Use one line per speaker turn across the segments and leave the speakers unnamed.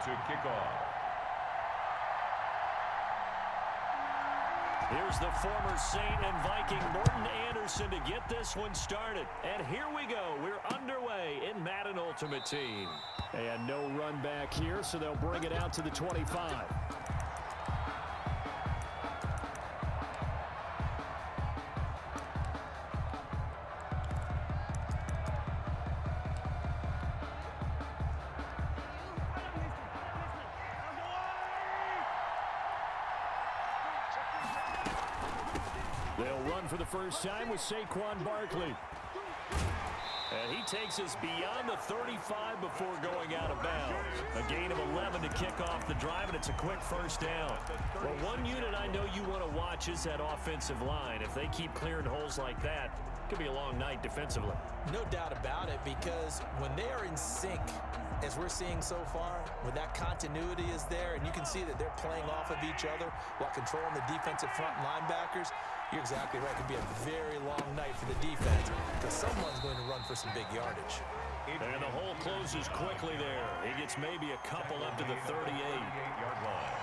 to kick off.
Here's the former Saint and Viking Morton Anderson to get this one started. And here we go. We're underway in Madden Ultimate Team. And no run back here, so they'll bring it out to the 25. They'll run for the first time with Saquon Barkley. And he takes us beyond the 35 before going out of bounds. A gain of 11 to kick off the drive, and it's a quick first down. Well, one unit I know you want to watch is that offensive line. If they keep clearing holes like that, it could be a long night defensively.
No doubt about it, because when they are in sync, as we're seeing so far, when that continuity is there, and you can see that they're playing off of each other while controlling the defensive front linebackers, you're exactly right. It could be a very long night for the defense because someone's going to run for some big yardage.
And the hole closes quickly there. He gets maybe a couple up to the 38-yard line.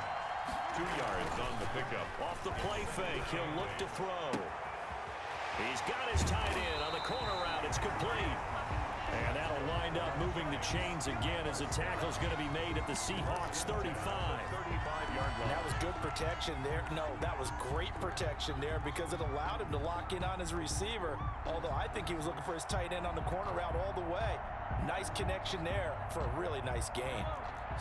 2 yards on the pickup.
Off the play fake, he'll look to throw. He's got his tight end on the corner route. It's complete. And that'll wind up moving the chains again as the tackle's going to be made at the Seahawks 35.
35-yard line.
That was good protection there. No, that was great protection there because it allowed him to lock in on his receiver. Although I think he was looking for his tight end on the corner route all the way. Nice connection there for a really nice gain.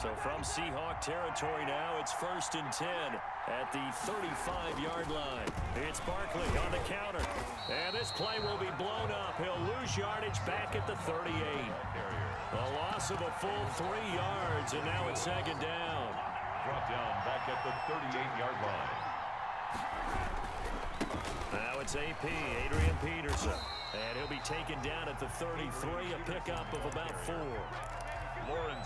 So from Seahawk territory now, it's 1st and 10 at the 35-yard line. It's Barkley on the counter. And this play will be blown up. He'll lose yardage back at the 38. A loss of a full 3 yards, and now it's 2nd down.
Brought down back at the 38-yard line.
Now it's AP, Adrian Peterson. And he'll be taken down at the 33, a pickup of about 4.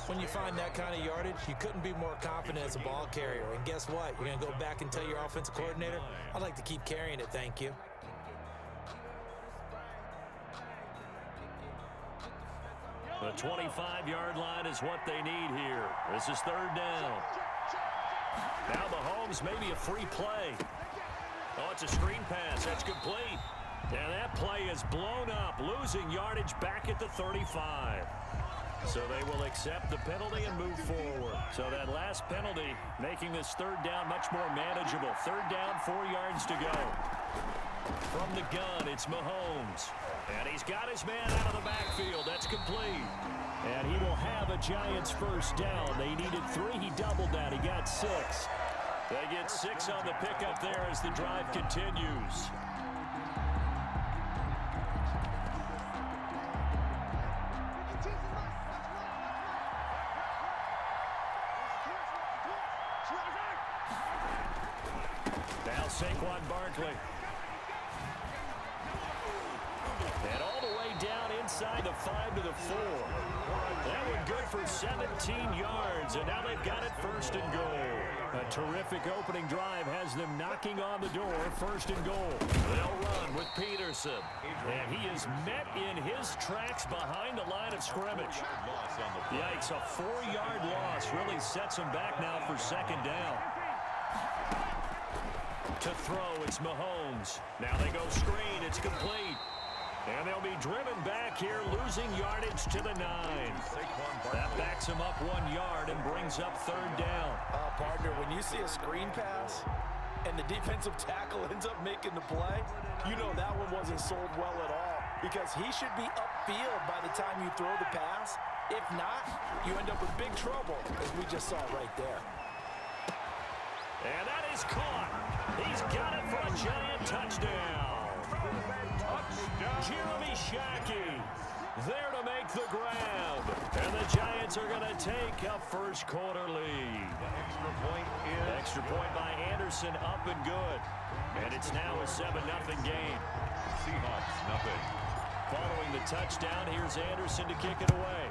When you find that kind of yardage, you couldn't be more confident as a ball carrier. And guess what? You're going to go back and tell your offensive coordinator, I'd like to keep carrying it, thank you.
The 25-yard line is what they need here. This is 3rd down. Now Mahomes, maybe a free play. Oh, it's a screen pass. That's complete. And that play is blown up, losing yardage back at the 35. So they will accept the penalty and move forward. So that last penalty making this 3rd down much more manageable. 3rd down, 4 yards to go. From the gun, it's Mahomes. And he's got his man out of the backfield. That's complete. And he will have a Giants 1st down. They needed 3. He doubled that. He got 6. They get 6 on the pickup there as the drive continues. Now Saquon Barkley. And all the way down inside the 5 to the 4. That one good for 17 yards, and now they've got it 1st and goal. A terrific opening drive has them knocking on the door, 1st and goal. They'll run with Peterson, and he is met in his tracks behind the line of scrimmage. Yikes, a 4-yard loss really sets him back now for 2nd down. To throw, it's Mahomes. Now they go screen, it's complete. And they'll be driven back here, losing yardage to the 9. That backs him up 1 yard and brings up 3rd down.
Partner, when you see a screen pass and the defensive tackle ends up making the play, you know that one wasn't sold well at all because he should be upfield by the time you throw the pass. If not, you end up with big trouble, as we just saw right there.
And that is caught. He's got it for a Giant touchdown. Jeremy Shackey there to make the grab. And the Giants are going to take a 1st quarter lead. Extra point by Anderson, up and good. And it's now a 7-0 game.
Seahawks, nothing.
Following the touchdown, here's Anderson to kick it away.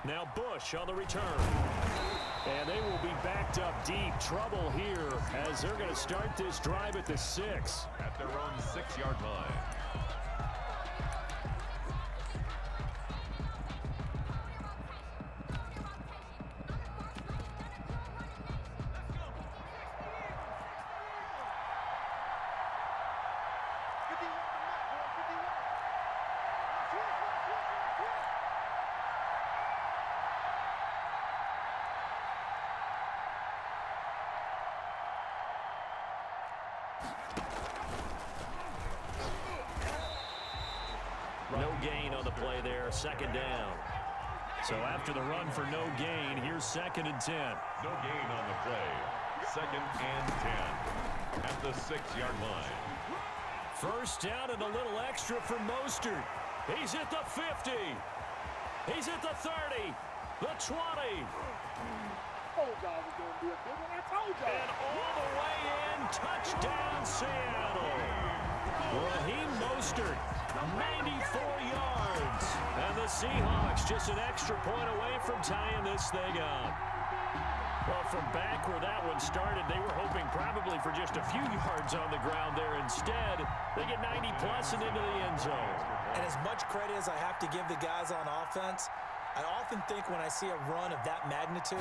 Now Bush on the return. And they will be backed up deep. Trouble here as they're going to start this drive at the 6.
At their own 6-yard line.
gain on the play there, second down. So after the run for no gain, here's 2nd and 10.
No gain on the play. 2nd and 10 at the 6-yard line.
First down and a little extra for Mostert. He's at the 50. He's at the 30. The 20. And all the way in, touchdown Seattle. Raheem Mostert, 94 yards. And the Seahawks just an extra point away from tying this thing up. Well, from back where that one started, they were hoping probably for just a few yards on the ground there. Instead, they get 90-plus and into the end zone.
And as much credit as I have to give the guys on offense, I often think when I see a run of that magnitude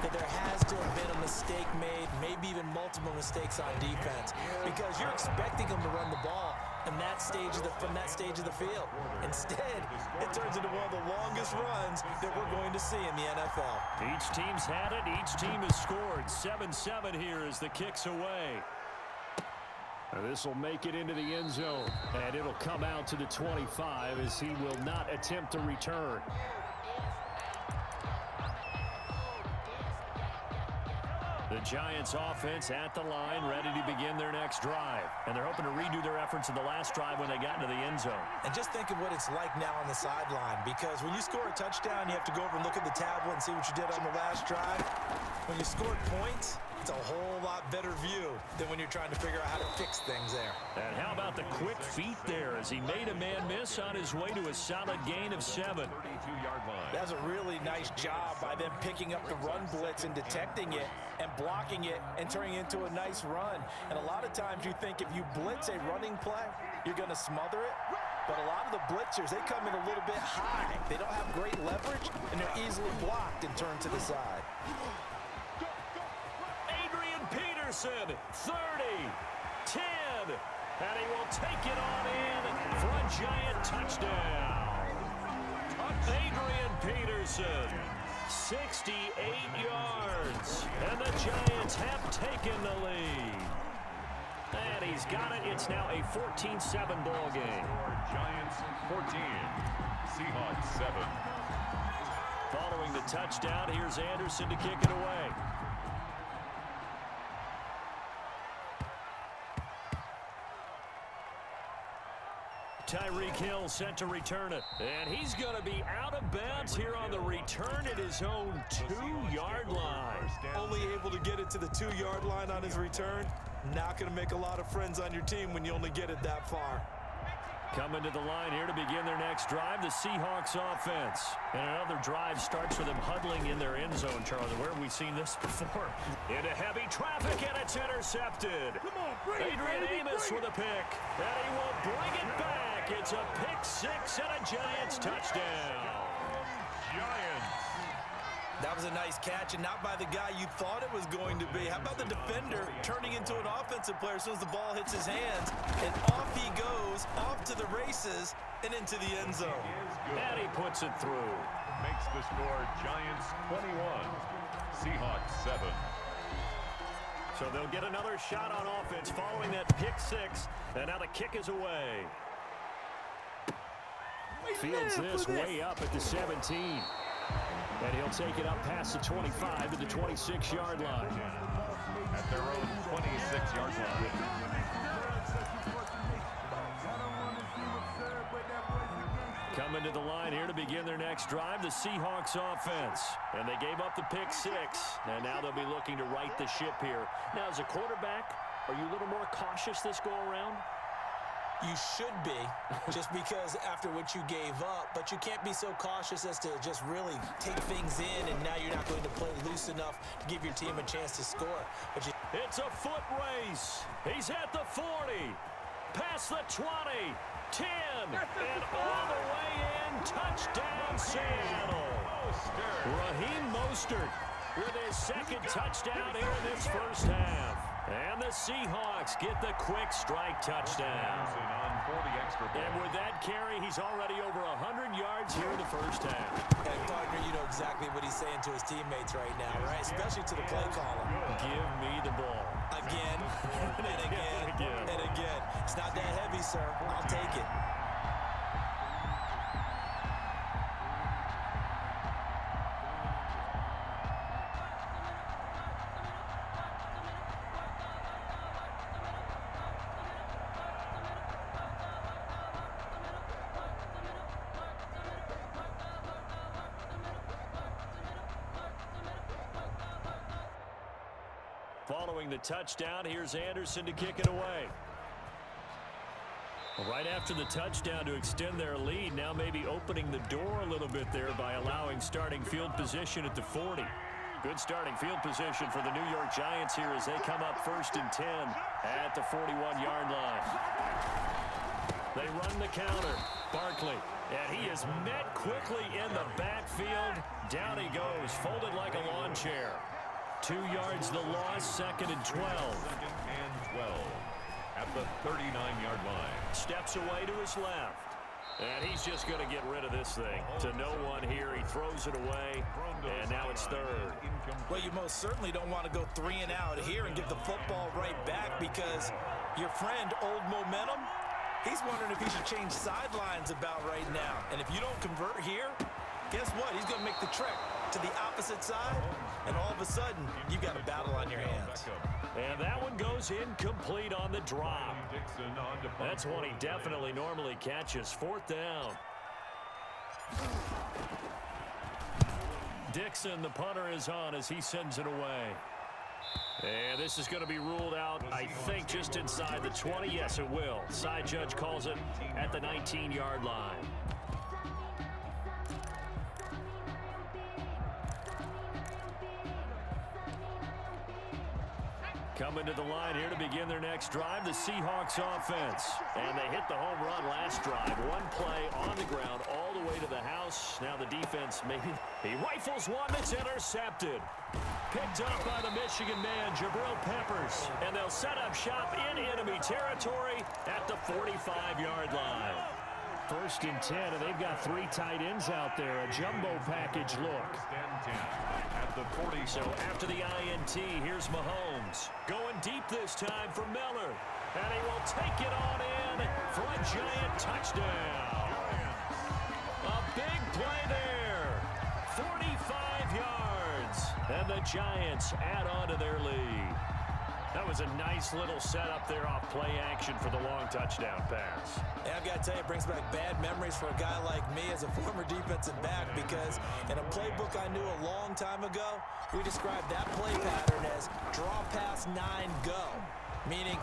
that there has to have been a mistake made, maybe even multiple mistakes on defense, because you're expecting them to run the ball from that stage of the field. Instead, it turns into one of the longest runs that we're going to see in the NFL.
Each team's had it. Each team has scored. 7-7 here as the kick's away. This will make it into the end zone, and it'll come out to the 25 as he will not attempt to return. The Giants offense at the line, ready to begin their next drive. And they're hoping to redo their efforts in the last drive when they got into the end zone.
And just think of what it's like now on the sideline, because when you score a touchdown, you have to go over and look at the tablet and see what you did on the last drive. When you scored points, it's a whole lot better view than when you're trying to figure out how to fix things there.
And how about the quick feet there as he made a man miss on his way to a solid gain of 7.
32-yard line.
That's a really nice job by them picking up the run blitz and detecting it and blocking it and turning it into a nice run. And a lot of times you think if you blitz a running play, you're going to smother it. But a lot of the blitzers, they come in a little bit high. They don't have great leverage, and they're easily blocked and turned to the side.
Peterson, 30, 10, and he will take it on in for a Giant touchdown. Adrian Peterson, 68 yards, and the Giants have taken the lead. And he's got it. It's now a 14-7 ball game.
Giants 14, Seahawks 7.
Following the touchdown, here's Anderson to kick it away. Tyreek Hill set to return it. And he's going to be out of bounds here on the return at his own 2-yard line.
Only able to get it to the 2-yard line on his return. Not going to make a lot of friends on your team when you only get it that far.
Coming to the line here to begin their next drive, the Seahawks offense. And another drive starts with them huddling in their end zone, Charlie. Where have we seen this before? Into heavy traffic, and it's intercepted. Adrian Amos with a pick, and he will bring it back. It's a pick 6 and a Giants touchdown.
Giants.
That was a nice catch, and not by the guy you thought it was going to be. How about the defender turning into an offensive player as soon as the ball hits his hands, and off he goes, off to the races, and into the end zone.
And he puts it through.
Makes the score Giants 21, Seahawks 7.
So they'll get another shot on offense following that pick 6, and now the kick is away. Fields this way up at the 17. And he'll take it up past the 25 to the 26-yard line.
At their own 26-yard line.
Coming to the line here to begin their next drive, the Seahawks offense. And they gave up the pick 6, and now they'll be looking to right the ship here. Now, as a quarterback, are you a little more cautious this go-around?
You should be, just because after what you gave up, but you can't be so cautious as to just really take things in, and now you're not going to play loose enough to give your team a chance to score. But
it's a foot race. He's at the 40, past the 20, 10, and all the way in. Touchdown, Seattle. Raheem Mostert with his second touchdown here in this first half. And the Seahawks get the quick strike touchdown. And with that carry, he's already over 100 yards here in the first half.
And partner, you know exactly what he's saying to his teammates right now, right? Especially to the play caller.
Give me the ball.
Again, and again, and again. It's not that heavy, sir. I'll take it.
Following the touchdown, here's Anderson to kick it away. Right after the touchdown to extend their lead, now maybe opening the door a little bit there by allowing starting field position at the 40. Good starting field position for the New York Giants here as they come up 1st and 10 at the 41-yard line. They run the counter. Barkley, and he is met quickly in the backfield. Down he goes, folded like a lawn chair. 2 yards the loss, 2nd and 12.
2nd and 12 at the 39-yard line.
Steps away to his left. And he's just going to get rid of this thing. To no one here, he throws it away, and now it's 3rd.
Well, you most certainly don't want to go 3 and out here and give the football right back because your friend, Old Momentum, he's wondering if he should change sidelines about right now. And if you don't convert here, guess what? He's going to make the trek to the opposite side, and all of a sudden, you've got a battle on your hands.
And that one goes incomplete on the drop. That's one he definitely normally catches. 4th down. Dixon, the punter, is on as he sends it away. And this is going to be ruled out, I think, just inside the 20. Yes, it will. Side judge calls it at the 19-yard line. Coming to the line here to begin their next drive, the Seahawks offense. And they hit the home run last drive. One play on the ground all the way to the house. Now the defense, maybe he rifles one that's intercepted. Picked up by the Michigan man, Jabril Peppers. And they'll set up shop in enemy territory at the 45-yard line. 1st and 10, and they've got 3 tight ends out there. A jumbo package look.
At the 40.
So after the INT, here's Mahomes. Going deep this time for Miller. And he will take it on in for a giant touchdown. A big play there. 45 yards. And the Giants add on to their lead. That was a nice little setup there off play action for the long touchdown pass.
And I've got to tell you, it brings back bad memories for a guy like me as a former defensive back because in a playbook I knew a long time ago, we described that play pattern as draw pass 9 go. Meaning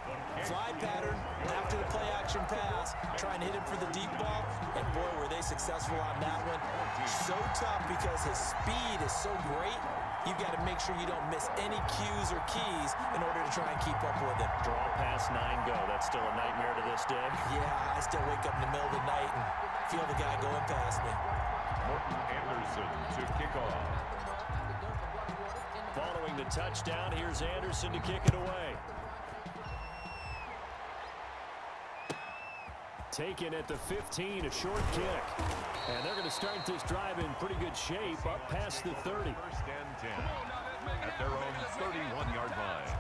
fly pattern after the play action pass, trying to hit him for the deep ball. And boy, were they successful on that one. So tough because his speed is so great. You've got to make sure you don't miss any cues or keys in order to try and keep up with it.
Draw pass 9 go. That's still a nightmare to this day.
Yeah, I still wake up in the middle of the night and feel the guy going past me.
Morton Anderson to kick off.
Following the touchdown, here's Anderson to kick it away. Taken at the 15, a short kick. And they're going to start this drive in pretty good shape, up past the 30.
1st and 10 at their own 31-yard line.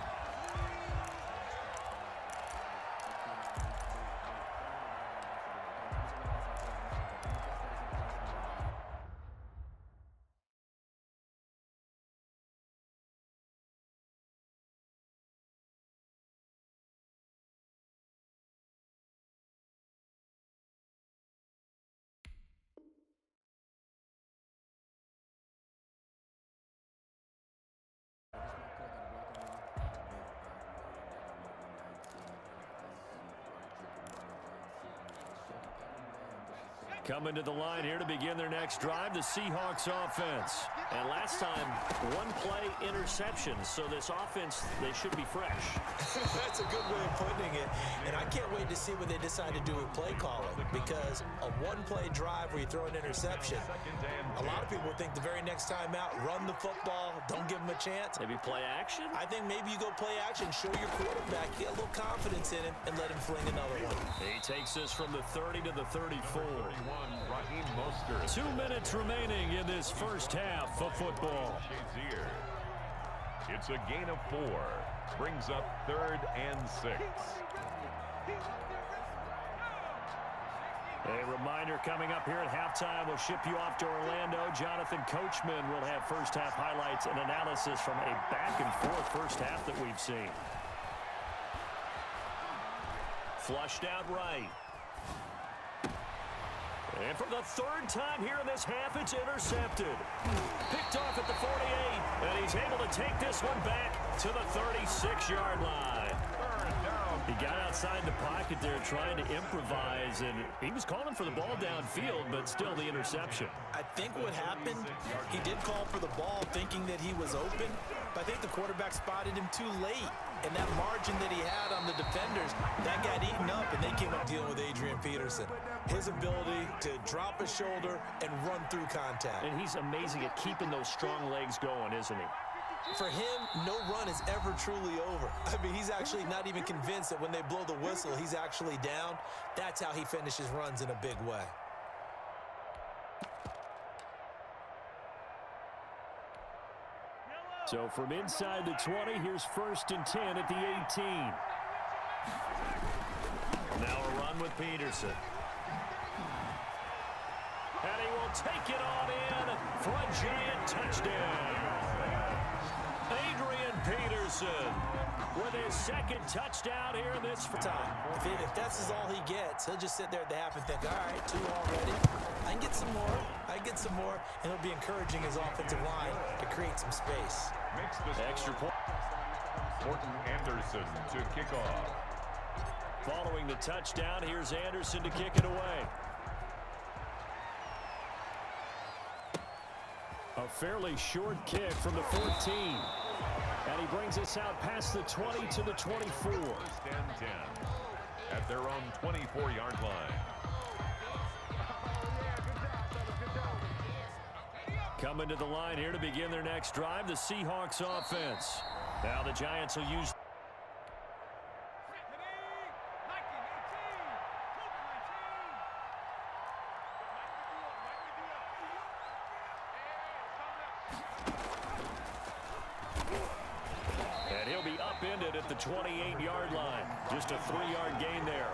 Coming to the line here to begin their next drive, the Seahawks offense. And last time, 1 play interception. So this offense, they should be fresh.
That's a good way of putting it. And I can't wait to see what they decide to do with play calling. Because a 1-play drive where you throw an interception, a lot of people think the very next time out, run the football, don't give them a chance.
Maybe play action?
I think maybe you go play action, show your quarterback, get a little confidence in him, and let him fling another one.
He takes this from the 30 to the 34.
2
minutes remaining in this first half of football.
It's a gain of 4. Brings up 3rd and 6.
A reminder coming up here at halftime, we'll ship you off to Orlando. Jonathan Coachman will have first half highlights and analysis from a back-and-forth first half that we've seen. Flushed out right. And for the 3rd time here in this half, it's intercepted. Picked off at the 48, and he's able to take this one back to the 36-yard line. He got outside the pocket there trying to improvise, and he was calling for the ball downfield, but still the interception.
I think what happened, he did call for the ball thinking that he was open, but I think the quarterback spotted him too late. And that margin that he had on the defenders, that got eaten up, and they came up dealing with Adrian Peterson. His ability to drop a shoulder and run through contact.
And he's amazing at keeping those strong legs going, isn't he?
For him, no run is ever truly over. I mean, he's actually not even convinced that when they blow the whistle, he's actually down. That's how he finishes runs in a big way.
So from inside the 20, here's 1st and 10 at the 18. Now a run with Peterson. And he will take it on in for a giant touchdown. Adrian Peterson with his 2nd touchdown here in this
time. If that's all he gets, he'll just sit there at the half and think, all right, 2 already. I can get some more. I can get some more. And he'll be encouraging his offensive line to create some space.
Makes the
extra point.
Morton Anderson to kick off.
Following the touchdown, here's Anderson to kick it away. A fairly short kick from the 14. And he brings us out past the 20 to the 24.
1st and 10 at their own 24-yard line.
Coming to the line here to begin their next drive, the Seahawks offense. Now the Giants will use. And he'll be upended at the 28-yard line. Just a 3-yard gain there.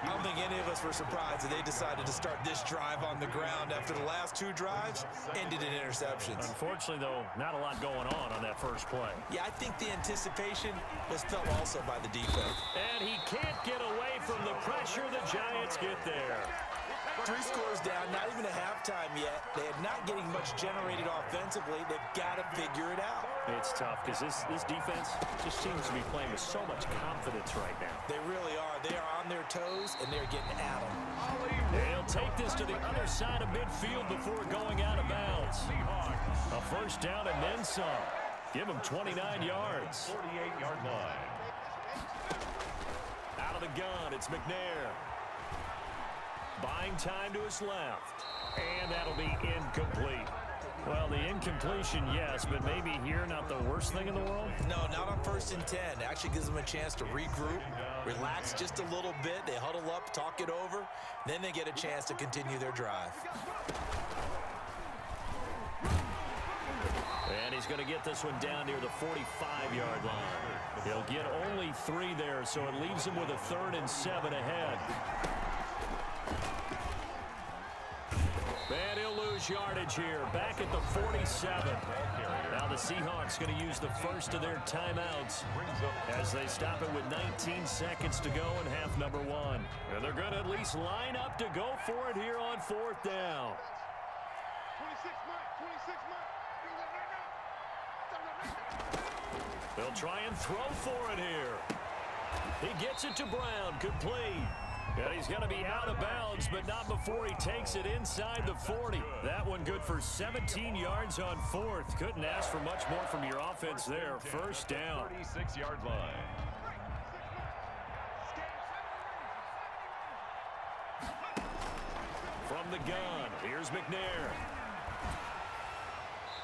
I don't think any of us were surprised that they decided to start this drive on the ground after the last 2 drives ended in interceptions.
Unfortunately, though, not a lot going on that first play.
Yeah, I think the anticipation was felt also by the defense.
And he can't get away from the pressure. The Giants get there.
3 scores down, not even a halftime yet. They are not getting much generated offensively. They've got to figure it out.
It's tough because this defense just seems to be playing with so much confidence right now.
They really are. They are on their toes, and they're getting at them.
They'll take this to the other side of midfield before going out of bounds. A 1st down and then some. Give them 29 yards.
48-yard line.
Out of the gun, it's McNair. Buying time to his left. And that'll be incomplete. Well, the incompletion, yes, but maybe here not the worst thing in the world?
No, not on 1st and 10. It actually gives them a chance to regroup, relax just a little bit. They huddle up, talk it over. Then they get a chance to continue their drive.
And he's going to get this one down near the 45-yard line. He'll get only 3 there, so it leaves him with a 3rd and 7 ahead. And he'll lose yardage here, back at the 47. Now the Seahawks going to use the first of their timeouts as they stop it with 19 seconds to go in half number 1. And they're going to at least line up to go for it here on 4th down.
26,
They'll try and throw for it here. He gets it to Brown, complete. And he's going to be out of bounds, but not before he takes it inside the 40. That one good for 17 yards on 4th. Couldn't ask for much more from your offense there. 1st down.
36-yard line.
From the gun, here's McNair.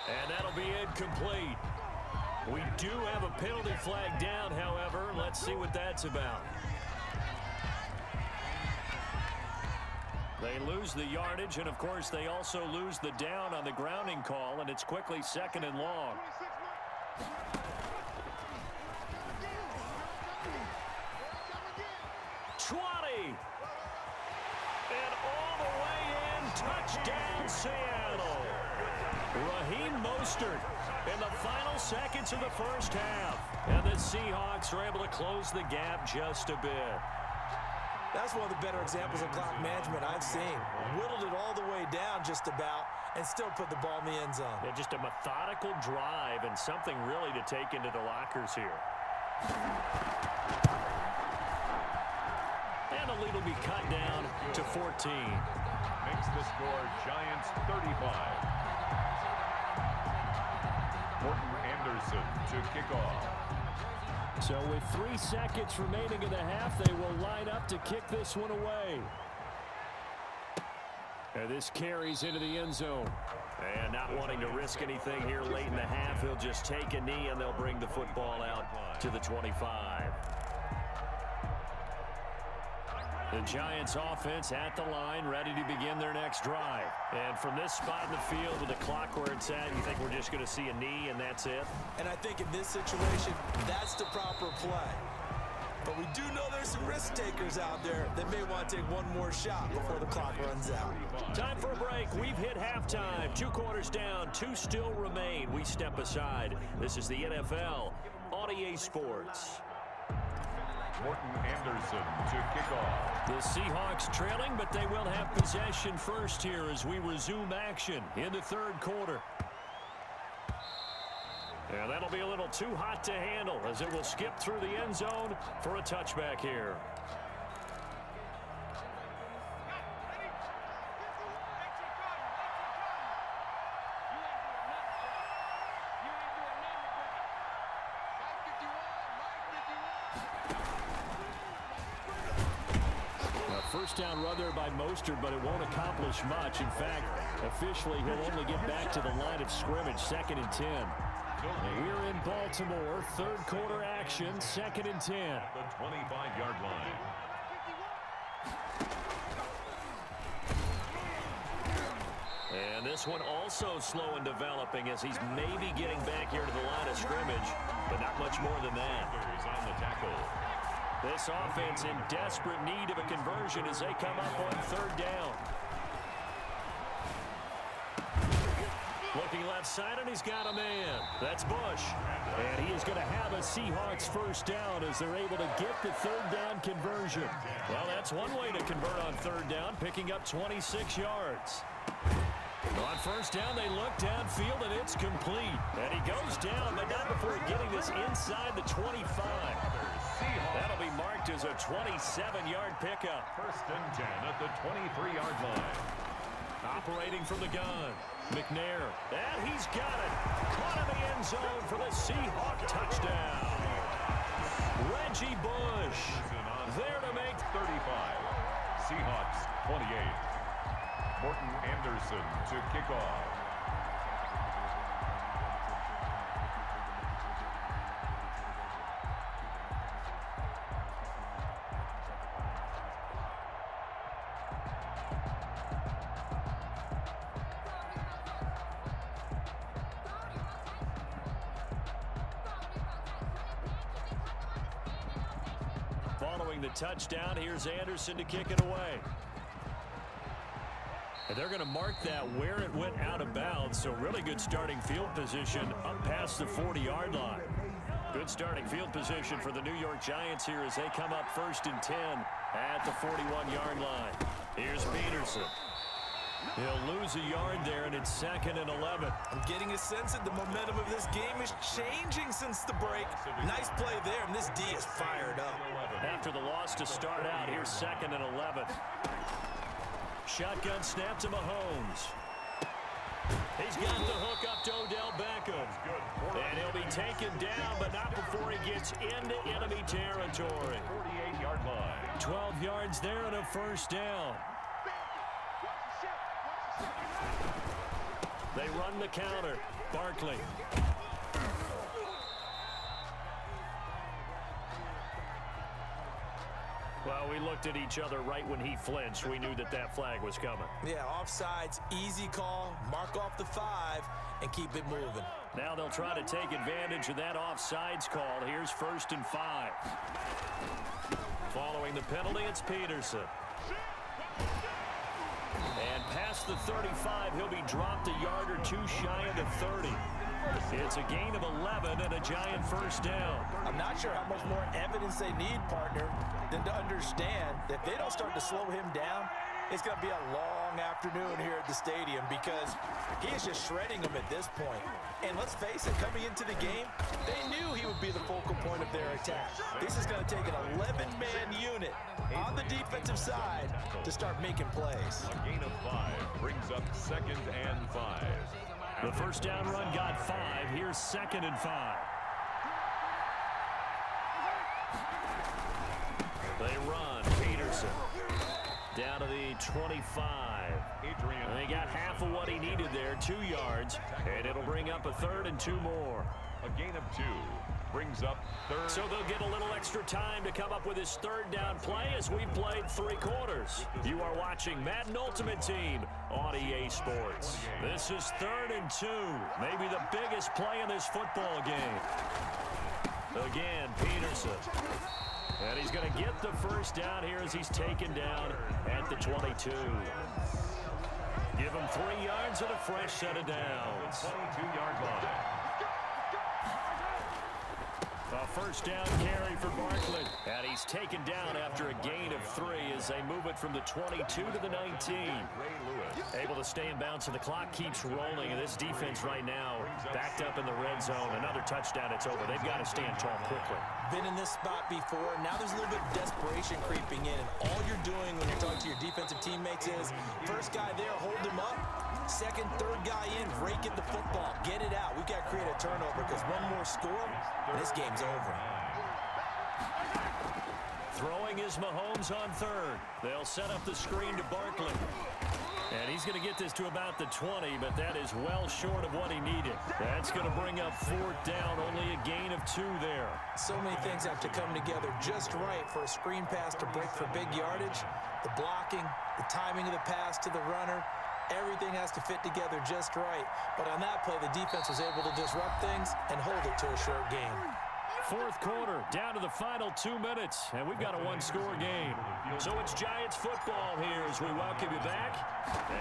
And that'll be incomplete. We do have a penalty flag down, however. Let's see what that's about. They lose the yardage, and of course they also lose the down on the grounding call, and it's quickly 2nd and long. And all the way in, touchdown Seattle. Raheem Mostert in the final seconds of the first half. And the Seahawks are able to close the gap just a bit.
That's one of the better examples of clock management I've seen. Whittled it all the way down just about, and still put the ball in the end zone.
Yeah, just a methodical drive and something really to take into the lockers here. And the lead will be cut down to 14.
Makes the score Giants 35. Morton Anderson to kick off.
So with 3 seconds remaining in the half, they will line up to kick this one away. And this carries into the end zone. And not wanting to risk anything here late in the half, he'll just take a knee and they'll bring the football out to the 25. The Giants offense at the line, ready to begin their next drive. And from this spot in the field with the clock where it's at, you think we're just going to see a knee and that's it?
And I think in this situation, that's the proper play. But we do know there's some risk takers out there that may want to take one more shot before the clock runs out.
Time for a break. We've hit halftime. 2 quarters down, 2 still remain. We step aside. This is the NFL on EA Sports.
Morton Anderson to kick off.
The Seahawks trailing, but they will have possession first here as we resume action in the third quarter. And that'll be a little too hot to handle as it will skip through the end zone for a touchback here. First down run there by Mostert, but it won't accomplish much. In fact, officially, he'll only get back to the line of scrimmage, 2nd and 10. We're in Baltimore, third quarter action, 2nd and 10.
The 25-yard line.
And this one also slow in developing as he's maybe getting back here to the line of scrimmage, but not much more than that.
On the tackle.
This offense in desperate need of a conversion as they come up on third down. Looking left side, and he's got a man. That's Bush. And he is going to have a Seahawks first down as they're able to get the third down conversion. Well, that's one way to convert on third down, picking up 26 yards. On first down, they look downfield, and it's complete. And he goes down, but not before getting this inside the 25. That'll be marked as a 27-yard pickup.
First and 10 at the 23-yard line.
Operating from the gun, McNair. And he's got it. Caught in the end zone for the Seahawk touchdown. Reggie Bush there to make
35. Seahawks 28. Morton Anderson to kick off.
Following the touchdown, here's Anderson to kick it away. And they're going to mark that where it went out of bounds, so really good starting field position up past the 40-yard line. Good starting field position for the New York Giants here as they come up 1st and 10 at the 41-yard line. Here's Peterson. He'll lose a yard there, and it's 2nd and 11.
I'm getting a sense that the momentum of this game is changing since the break. Nice play there, and this D is fired up.
After the loss to start out, here's 2nd and 11. Shotgun snap to Mahomes. He's got the hook up to Odell Beckham. And he'll be taken down, but not before he gets into enemy territory.
48-yard line.
12 yards there and a first down. They run the counter. Barkley. Well, we looked at each other right when he flinched. We knew that that flag was coming.
Yeah, offsides, easy call, mark off the 5, and keep it moving.
Now they'll try to take advantage of that offsides call. Here's 1st and 5. Following the penalty, it's Peterson. And past the 35, he'll be dropped a yard or two shy of the 30. It's a gain of 11 and a Giant first down.
I'm not sure how much more evidence they need, partner, than to understand that if they don't start to slow him down, It's going to be a long afternoon here at the stadium because he is just shredding them at this point. And let's face it, coming into the game, they knew he would be the focal point of their attack. This is going to take an 11-man unit on the defensive side to start making plays.
A gain of 5 brings up 2nd and 5.
The first down run got 5. Here's 2nd and 5. They run. Peterson down to the 25. And they got half of what he needed there, 2 yards. And it'll bring up a 3rd and 2 more.
A gain of 2 brings up 3rd.
So they'll get a little extra time to come up with his 3rd down play as we've played 3 quarters. You are watching Madden Ultimate Team on EA Sports. This is 3rd and 2. Maybe the biggest play in this football game. Again, Peterson. And he's going to get the first down here as he's taken down at the 22. Give him 3 yards and a fresh set of downs.
22-yard line.
A first down carry for Barkley. And he's taken down after a gain of 3 as they move it from the 22 to the 19. Able to stay in bounds, and the clock keeps rolling. And this defense right now backed up in the red zone. Another touchdown, it's over. They've got to stand tall quickly.
Been in this spot before. Now there's a little bit of desperation creeping in. And all you're doing when you're talking to your defensive teammates is, first guy there, hold him up. Second, third guy in, break it the football. Get it out. We've got to create a turnover because one more score, and this game's over.
Throwing is Mahomes on 3rd. They'll set up the screen to Barkley. And he's going to get this to about the 20, but that is well short of what he needed. That's going to bring up 4th down, only a gain of 2 there.
So many things have to come together just right for a screen pass to break for big yardage. The blocking, the timing of the pass to the runner, everything has to fit together just right. But on that play, the defense was able to disrupt things and hold it to a short game.
4th quarter, down to the final 2 minutes, and we've got a 1-score game. So it's Giants football here as we welcome you back.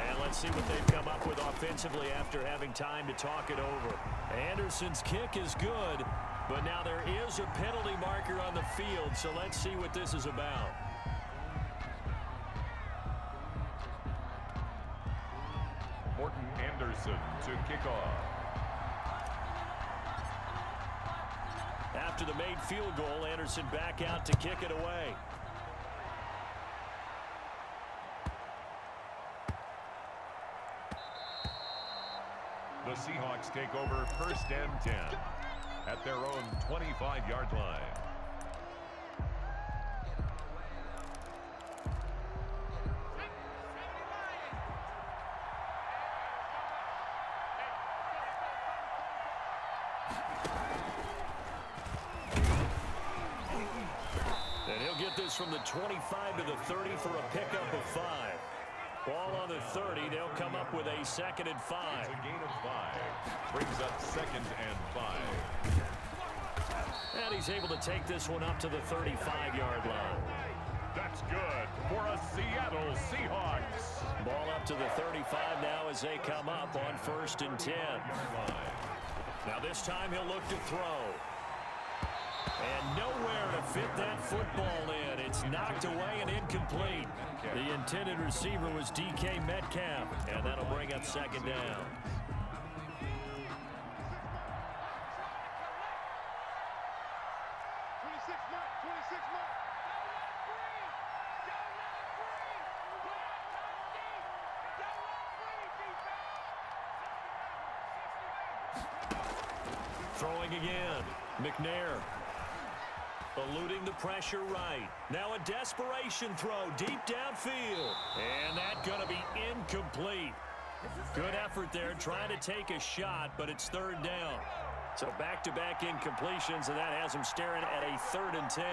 And let's see what they've come up with offensively after having time to talk it over. Anderson's kick is good, but now there is a penalty marker on the field, so let's see what this is about.
Morton Anderson to kick off.
After the made field goal, Anderson back out to kick it away.
The Seahawks take over 1st and 10 at their own 25-yard line.
And he'll get this from the 25 to the 30 for a pickup of 5. Ball on the 30. They'll come up with a 2nd and 5.
It's a gain of 5. Brings up 2nd and 5.
And he's able to take this one up to the 35-yard line.
That's good for a Seattle Seahawks.
Ball up to the 35 now as they come up on 1st and 10. Now this time he'll look to throw. And nowhere to fit that football in. It's knocked away and incomplete. The intended receiver was DK Metcalf, and that'll bring up 2nd down. Throwing again. McNair. Eluding the pressure right. Now a desperation throw deep downfield. And that's going to be incomplete. Good effort there trying to take a shot, but it's 3rd down. So back-to-back incompletions, and that has him staring at a 3rd and 10.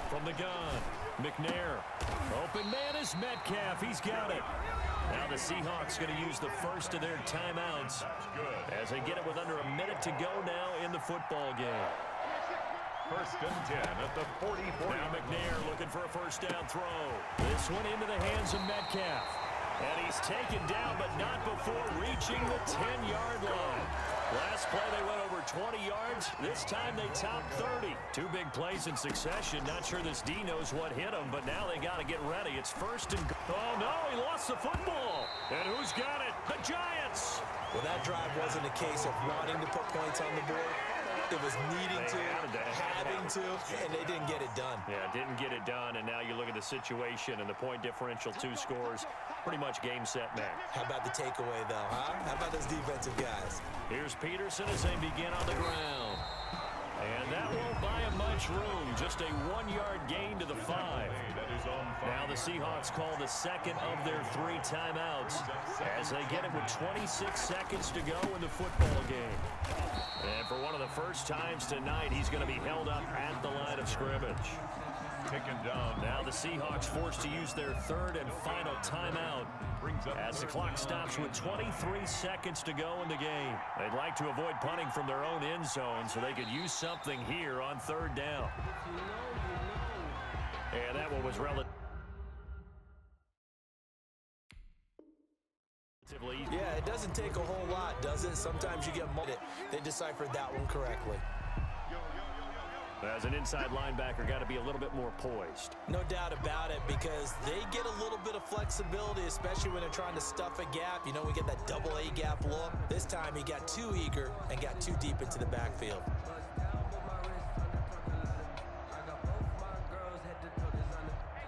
From the gun, McNair. Open man is Metcalf. He's got it. Now the Seahawks going to use the first of their timeouts as they get it with under a minute to go now in the football game.
1st and 10 at the 44.
Now McNair looking for a first down throw. This one into the hands of Metcalf. And he's taken down, but not before reaching the 10-yard line. Last play, they went over 20 yards. This time, they topped 30. Two big plays in succession. Not sure this D knows what hit him, but now they got to get ready. It's first and goal. Oh, no, he lost the football. And who's got it? The Giants.
Well, that drive wasn't a case of wanting to put points on the board. It was needing to, having to, and they didn't get it done.
Yeah, didn't get it done, and now you look at the situation and the point differential, 2 scores, pretty much game, set, match.
How about the takeaway, though, huh? How about those defensive guys?
Here's Peterson as they begin on the ground. And that won't buy him much room. Just a 1-yard gain to the 5. Now the Seahawks call the second of their 3 timeouts as they get it with 26 seconds to go in the football game. And for one of the first times tonight, he's going to be held up at the line of scrimmage.
Taken down.
Now the Seahawks forced to use their 3rd and final timeout as the clock stops with 23 seconds to go in the game. They'd like to avoid punting from their own end zone so they could use something here on 3rd down. And that one was relatively easy.
Yeah, it doesn't take a whole lot, does it? Sometimes you get mudded. They deciphered that one correctly.
As an inside linebacker, got to be a little bit more poised.
No doubt about it, because they get a little bit of flexibility, especially when they're trying to stuff a gap. You know, we get that double A gap look. This time he got too eager and got too deep into the backfield.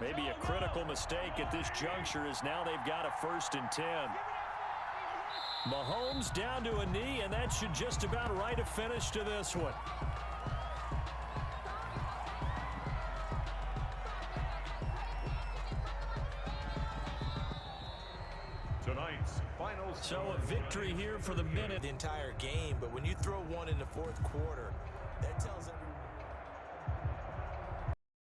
Maybe a critical mistake at this juncture is now they've got a 1st and 10. Mahomes down to a knee, and that should just about write a finish to this one.
Tonight's final.
So a victory here for the minute.
The entire game, but when you throw one in the 4th quarter, that tells them.